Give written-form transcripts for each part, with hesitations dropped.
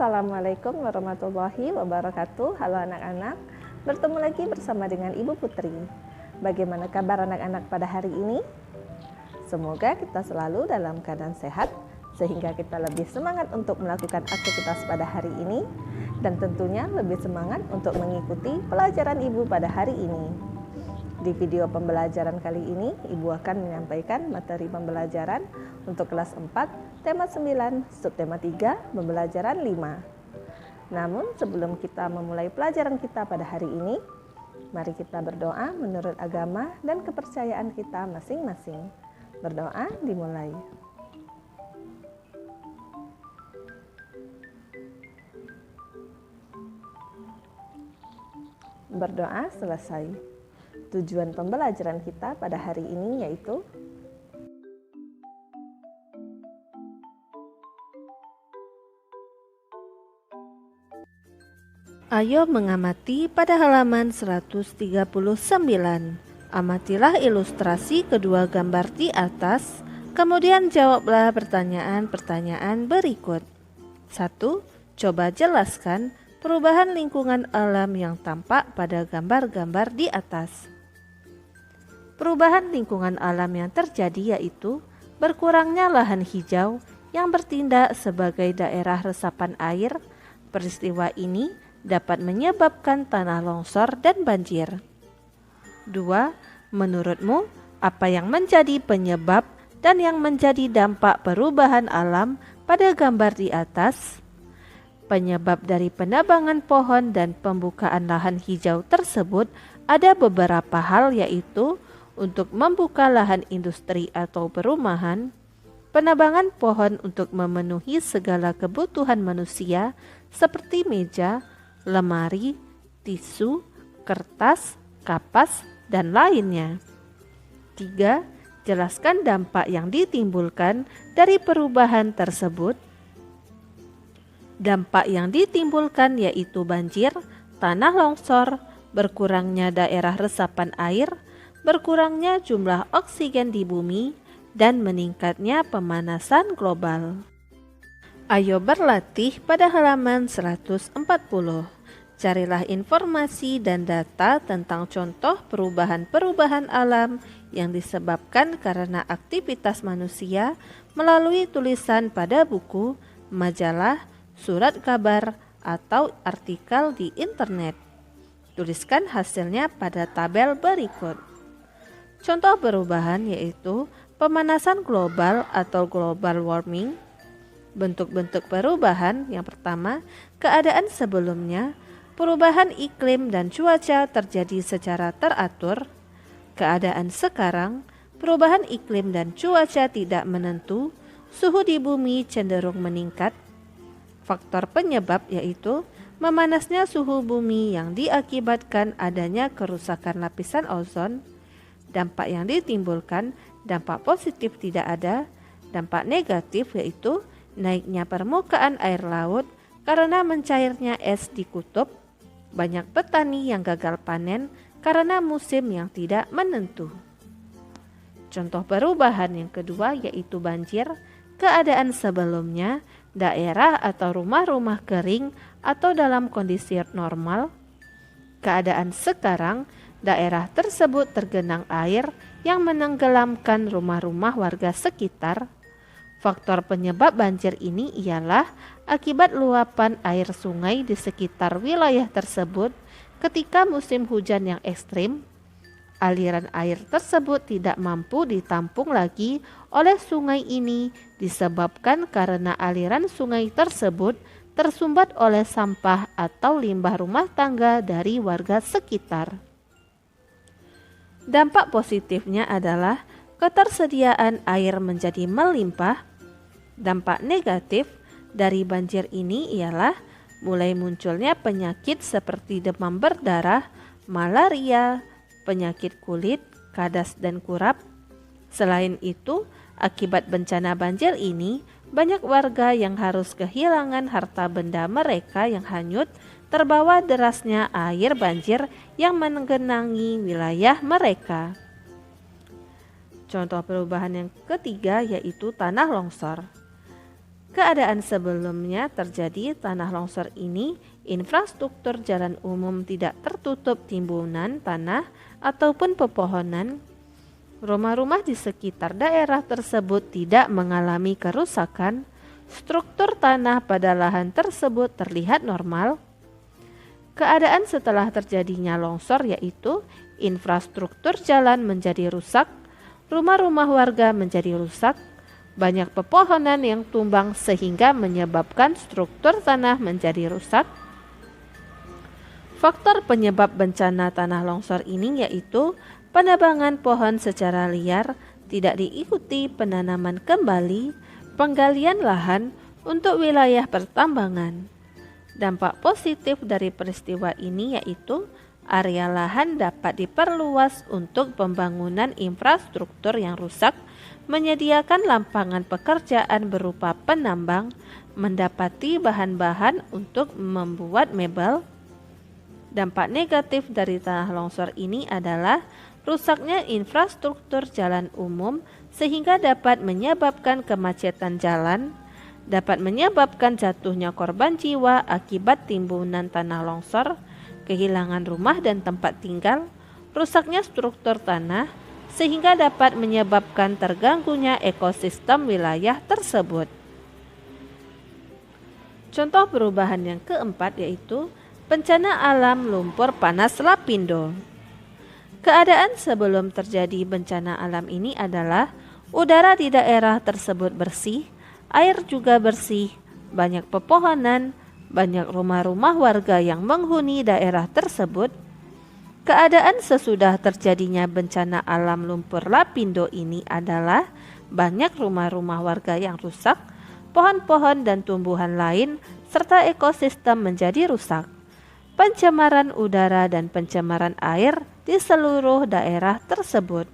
Assalamualaikum warahmatullahi wabarakatuh. Halo anak-anak, bertemu lagi bersama dengan Ibu Putri. Bagaimana kabar anak-anak pada hari ini? Semoga kita selalu dalam keadaan sehat, sehingga kita lebih semangat untuk melakukan aktivitas pada hari ini, dan tentunya lebih semangat untuk mengikuti pelajaran Ibu pada hari ini. Di video pembelajaran kali ini, Ibu akan menyampaikan materi pembelajaran untuk kelas 4, tema 9, subtema 3, pembelajaran 5. Namun sebelum kita memulai pelajaran kita pada hari ini, mari kita berdoa menurut agama dan kepercayaan kita masing-masing. Berdoa dimulai. Berdoa selesai. Tujuan pembelajaran kita pada hari ini yaitu Ayo mengamati pada halaman 139. Amatilah ilustrasi kedua gambar di atas, kemudian jawablah pertanyaan-pertanyaan berikut. 1. Coba jelaskan perubahan lingkungan alam yang tampak pada gambar-gambar di atas. Perubahan lingkungan alam yang terjadi yaitu berkurangnya lahan hijau yang bertindak sebagai daerah resapan air. Peristiwa ini dapat menyebabkan tanah longsor dan banjir. 2. Menurutmu, apa yang menjadi penyebab dan yang menjadi dampak perubahan alam pada gambar di atas? Penyebab dari penebangan pohon dan pembukaan lahan hijau tersebut ada beberapa hal, yaitu untuk membuka lahan industri atau perumahan, penebangan pohon untuk memenuhi segala kebutuhan manusia seperti meja, lemari, tisu, kertas, kapas, dan lainnya. 3. Jelaskan dampak yang ditimbulkan dari perubahan tersebut. Dampak yang ditimbulkan yaitu banjir, tanah longsor, berkurangnya daerah resapan air, berkurangnya jumlah oksigen di bumi, dan meningkatnya pemanasan global. Ayo berlatih pada halaman 140. Carilah informasi dan data tentang contoh perubahan-perubahan alam yang disebabkan karena aktivitas manusia melalui tulisan pada buku, majalah, surat kabar, atau artikel di internet. Tuliskan hasilnya pada tabel berikut. Contoh perubahan yaitu pemanasan global atau global warming. Bentuk-bentuk perubahan yang pertama, keadaan sebelumnya, perubahan iklim dan cuaca terjadi secara teratur. Keadaan sekarang, perubahan iklim dan cuaca tidak menentu, suhu di bumi cenderung meningkat. Faktor penyebab yaitu memanasnya suhu bumi yang diakibatkan adanya kerusakan lapisan ozon. Dampak yang ditimbulkan, dampak positif tidak ada. Dampak negatif yaitu naiknya permukaan air laut karena mencairnya es di kutub. Banyak petani yang gagal panen karena musim yang tidak menentu. Contoh perubahan yang kedua yaitu banjir. Keadaan sebelumnya, daerah atau rumah-rumah kering atau dalam kondisi normal. Keadaan sekarang, daerah tersebut tergenang air yang menenggelamkan rumah-rumah warga sekitar. Faktor penyebab banjir ini ialah akibat luapan air sungai di sekitar wilayah tersebut ketika musim hujan yang ekstrim. Aliran air tersebut tidak mampu ditampung lagi oleh sungai ini disebabkan karena aliran sungai tersebut tersumbat oleh sampah atau limbah rumah tangga dari warga sekitar. Dampak positifnya adalah ketersediaan air menjadi melimpah. Dampak negatif dari banjir ini ialah mulai munculnya penyakit seperti demam berdarah, malaria, penyakit kulit, kadas, dan kurap. Selain itu, akibat bencana banjir ini, banyak warga yang harus kehilangan harta benda mereka yang hanyut terbawa derasnya air banjir yang menggenangi wilayah mereka. Contoh perubahan yang ketiga yaitu tanah longsor. Keadaan sebelumnya terjadi tanah longsor ini, infrastruktur jalan umum tidak tertutup timbunan tanah ataupun pepohonan. Rumah-rumah di sekitar daerah tersebut tidak mengalami kerusakan. Struktur tanah pada lahan tersebut terlihat normal. Keadaan setelah terjadinya longsor yaitu infrastruktur jalan menjadi rusak, rumah-rumah warga menjadi rusak, banyak pepohonan yang tumbang sehingga menyebabkan struktur tanah menjadi rusak. Faktor penyebab bencana tanah longsor ini yaitu penebangan pohon secara liar, tidak diikuti penanaman kembali, penggalian lahan untuk wilayah pertambangan. Dampak positif dari peristiwa ini yaitu area lahan dapat diperluas untuk pembangunan infrastruktur yang rusak, menyediakan lapangan pekerjaan berupa penambang, mendapati bahan-bahan untuk membuat mebel. Dampak negatif dari tanah longsor ini adalah rusaknya infrastruktur jalan umum sehingga dapat menyebabkan kemacetan jalan, dapat menyebabkan jatuhnya korban jiwa akibat timbunan tanah longsor, kehilangan rumah dan tempat tinggal, rusaknya struktur tanah, sehingga dapat menyebabkan terganggunya ekosistem wilayah tersebut. Contoh perubahan yang keempat yaitu bencana alam lumpur panas Lapindo. Keadaan sebelum terjadi bencana alam ini adalah udara di daerah tersebut bersih, air juga bersih, banyak pepohonan, banyak rumah-rumah warga yang menghuni daerah tersebut. Keadaan sesudah terjadinya bencana alam lumpur Lapindo ini adalah banyak rumah-rumah warga yang rusak, pohon-pohon dan tumbuhan lain, serta ekosistem menjadi rusak. Pencemaran udara dan pencemaran air di seluruh daerah tersebut.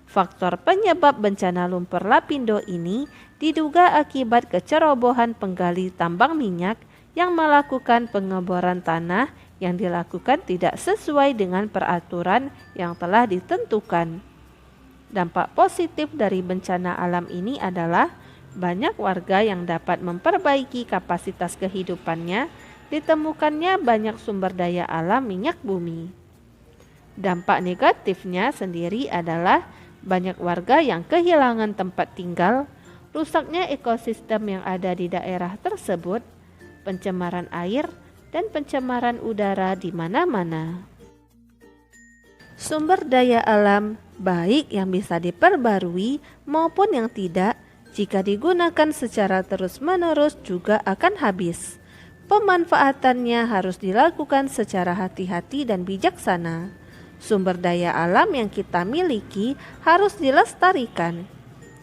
Faktor penyebab bencana lumpur Lapindo ini diduga akibat kecerobohan penggali tambang minyak yang melakukan pengeboran tanah yang dilakukan tidak sesuai dengan peraturan yang telah ditentukan. Dampak positif dari bencana alam ini adalah banyak warga yang dapat memperbaiki kapasitas kehidupannya, ditemukannya banyak sumber daya alam minyak bumi. Dampak negatifnya sendiri adalah banyak warga yang kehilangan tempat tinggal, rusaknya ekosistem yang ada di daerah tersebut, pencemaran air, dan pencemaran udara di mana-mana. Sumber daya alam baik yang bisa diperbarui maupun yang tidak, jika digunakan secara terus-menerus juga akan habis. Pemanfaatannya harus dilakukan secara hati-hati dan bijaksana. Sumber daya alam yang kita miliki harus dilestarikan.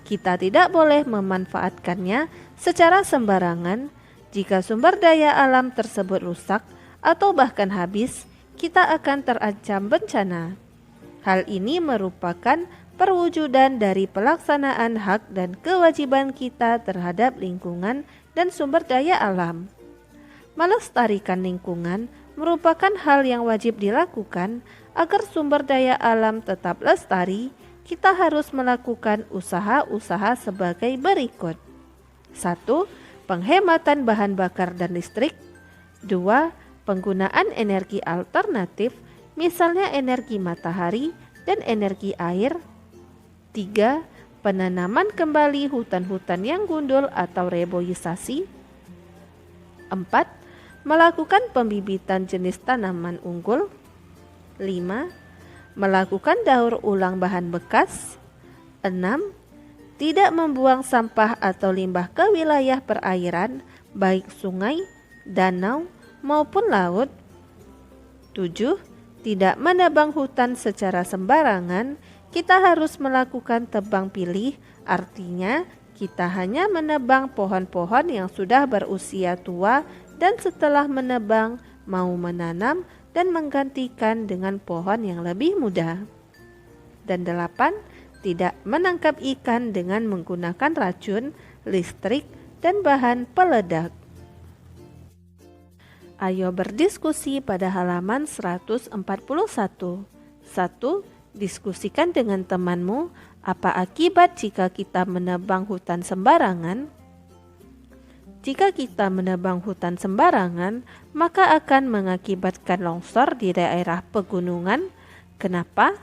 Kita tidak boleh memanfaatkannya secara sembarangan. Jika sumber daya alam tersebut rusak atau bahkan habis, kita akan terancam bencana. Hal ini merupakan perwujudan dari pelaksanaan hak dan kewajiban kita terhadap lingkungan dan sumber daya alam. Melestarikan lingkungan merupakan hal yang wajib dilakukan agar sumber daya alam tetap lestari. Kita harus melakukan usaha-usaha sebagai berikut. 1. Penghematan bahan bakar dan listrik. 2. Penggunaan energi alternatif, misalnya energi matahari dan energi air. 3. Penanaman kembali hutan-hutan yang gundul atau reboisasi. 4. Melakukan pembibitan jenis tanaman unggul. 5. Melakukan daur ulang bahan bekas. 6. Tidak membuang sampah atau limbah ke wilayah perairan, baik sungai, danau, maupun laut. 7. Tidak menebang hutan secara sembarangan. Kita harus melakukan tebang pilih, artinya kita hanya menebang pohon-pohon yang sudah berusia tua dan setelah menebang mau menanam dan menggantikan dengan pohon yang lebih muda. Dan 8. Tidak menangkap ikan dengan menggunakan racun, listrik, dan bahan peledak. Ayo berdiskusi pada halaman 141. 1. Diskusikan dengan temanmu apa akibat jika kita menebang hutan sembarangan. Jika kita menebang hutan sembarangan, maka akan mengakibatkan longsor di daerah pegunungan. Kenapa?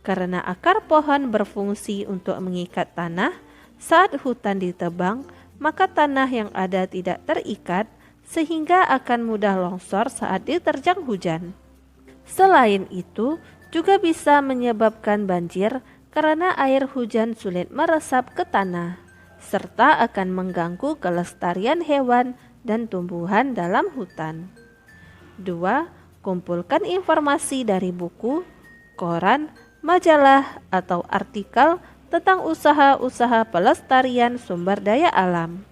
Karena akar pohon berfungsi untuk mengikat tanah. Saat hutan ditebang, maka tanah yang ada tidak terikat, sehingga akan mudah longsor saat diterjang hujan. Selain itu, juga bisa menyebabkan banjir karena air hujan sulit meresap ke tanah, serta akan mengganggu kelestarian hewan dan tumbuhan dalam hutan. 2. Kumpulkan informasi dari buku, koran, majalah, atau artikel tentang usaha-usaha pelestarian sumber daya alam,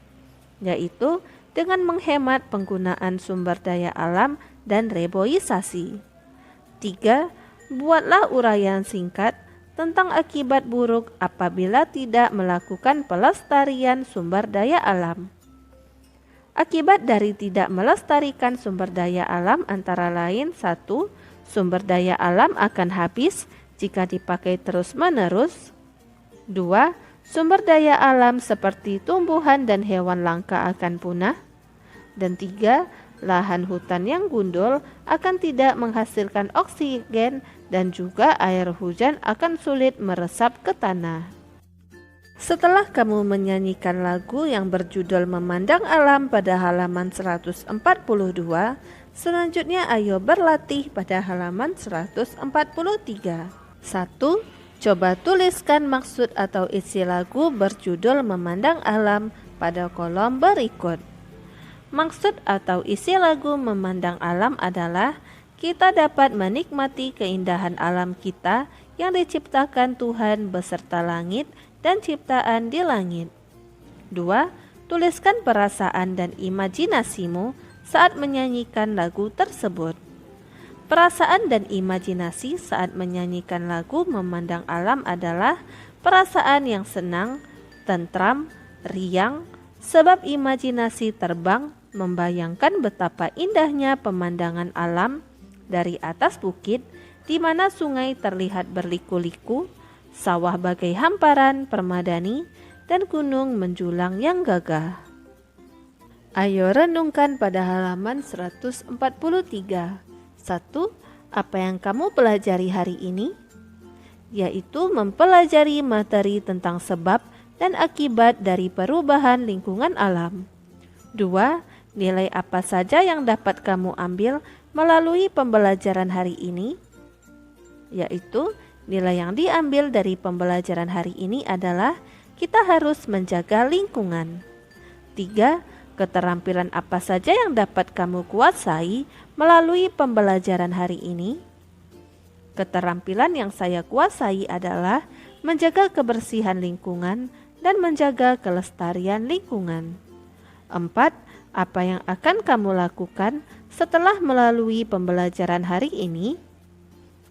yaitu dengan menghemat penggunaan sumber daya alam dan reboisasi. 3. Buatlah uraian singkat tentang akibat buruk apabila tidak melakukan pelestarian sumber daya alam. Akibat dari tidak melestarikan sumber daya alam antara lain: 1. Sumber daya alam akan habis jika dipakai terus-menerus. 2. Sumber daya alam seperti tumbuhan dan hewan langka akan punah. Dan 3. Lahan hutan yang gundul akan tidak menghasilkan oksigen dan juga air hujan akan sulit meresap ke tanah. Setelah kamu menyanyikan lagu yang berjudul Memandang Alam pada halaman 142, selanjutnya ayo berlatih pada halaman 143. 1. Coba tuliskan maksud atau isi lagu berjudul Memandang Alam pada kolom berikut. Maksud atau isi lagu Memandang Alam adalah kita dapat menikmati keindahan alam kita yang diciptakan Tuhan beserta langit dan ciptaan di langit. 2. Tuliskan perasaan dan imajinasimu saat menyanyikan lagu tersebut. Perasaan dan imajinasi saat menyanyikan lagu Memandang Alam adalah perasaan yang senang, tentram, riang, sebab imajinasi terbang membayangkan betapa indahnya pemandangan alam dari atas bukit di mana sungai terlihat berliku-liku, sawah bagai hamparan permadani, dan gunung menjulang yang gagah. Ayo renungkan pada halaman 143. 1. Apa yang kamu pelajari hari ini? Yaitu mempelajari materi tentang sebab dan akibat dari perubahan lingkungan alam. 2. Nilai apa saja yang dapat kamu ambil melalui pembelajaran hari ini? Yaitu nilai yang diambil dari pembelajaran hari ini adalah kita harus menjaga lingkungan. 3. Keterampilan apa saja yang dapat kamu kuasai melalui pembelajaran hari ini? Keterampilan yang saya kuasai adalah menjaga kebersihan lingkungan dan menjaga kelestarian lingkungan. 4. Apa yang akan kamu lakukan setelah melalui pembelajaran hari ini?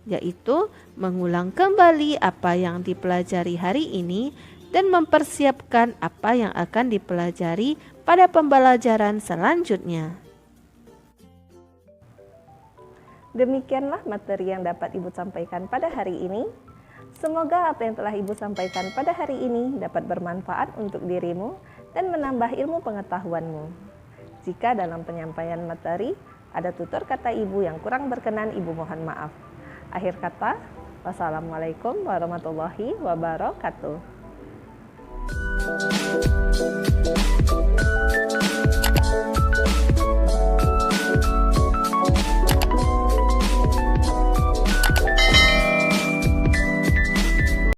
Yaitu mengulang kembali apa yang dipelajari hari ini dan mempersiapkan apa yang akan dipelajari pada pembelajaran selanjutnya. Demikianlah materi yang dapat Ibu sampaikan pada hari ini. Semoga apa yang telah Ibu sampaikan pada hari ini dapat bermanfaat untuk dirimu dan menambah ilmu pengetahuanmu. Jika dalam penyampaian materi ada tutur kata Ibu yang kurang berkenan, Ibu mohon maaf. Akhir kata, wassalamualaikum warahmatullahi wabarakatuh.